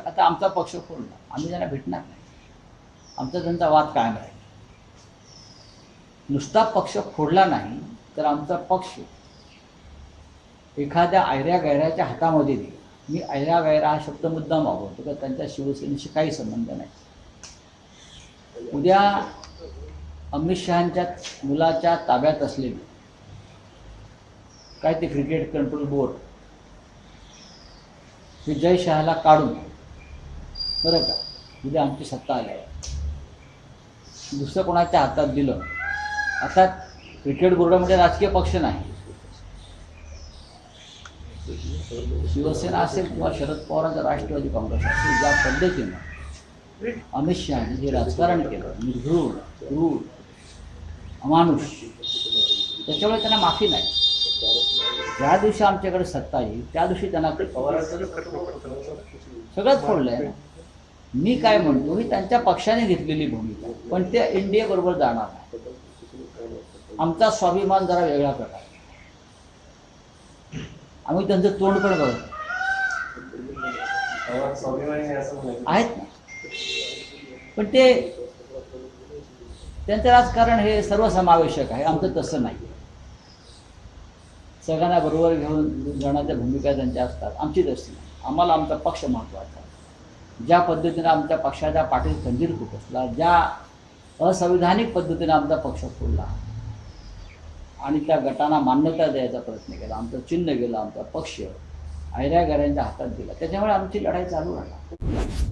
आता आमचा पक्ष फोडला, आम्ही त्यांना भेटणार नाही, आमचा त्यांचा वाद कायम राहील. नुसता पक्ष फोडला नाही तर आमचा पक्ष एखाद्या ऐऱ्या गैऱ्याच्या हातामध्ये दिला. मी ऐरा गैरा हा शब्द मुद्दाम वापरतो का त्यांच्या शिवसेनेशी काही संबंध नाही. उद्या अमित शहांच्या मुलाच्या ताब्यात असलेली काय ते क्रिकेट कंट्रोल बोर्ड विजय शहाला काढून बरं का उद्या आमची सत्ता आली आहे, दुसरं कोणाच्या हातात दिलं. आता क्रिकेट बोर्डामध्ये राजकीय पक्ष नाही, शिवसेना असेल किंवा शरद पवारांचा राष्ट्रवादी काँग्रेस असेल, ज्या पद्धतीनं अमित शहानी जे राजकारण केलं निर्घृण क्रूर अमानुष, त्याच्यामुळे त्यांना माफी नाही. ज्या दिवशी आमच्याकडे सत्ता येईल त्या दिवशी त्यांना सगळंच फोडलंय ना. मी काय म्हणतो ही त्यांच्या पक्षाने घेतलेली भूमिका, पण ते एनडीए बरोबर जाणार नाही. आमचा स्वाभिमान जरा वेगळा प्रकार, आम्ही त्यांचं तोंड पण बघतो आहेत ना, पण ते त्यांचं राजकारण हे सर्वसमावेशक आहे, आमचं तसं नाही. सगळ्यांना बरोबर घेऊन जाण्याच्या भूमिका त्यांच्या असतात, आमची तशी नाही. आम्हाला आमचा पक्ष महत्त्वाचा आहे. ज्या पद्धतीनं आमच्या पक्षाच्या पाठीत खंजीर खुपसला, ज्या असंविधानिक पद्धतीनं आमचा पक्ष फोडला आणि त्या गटांना मान्यता द्यायचा प्रयत्न केला, आमचं चिन्ह गेलं, आमचा पक्ष ऐऱ्या गैऱ्यांच्या हातात दिला, त्याच्यामुळे आमची लढाई चालू राहिला.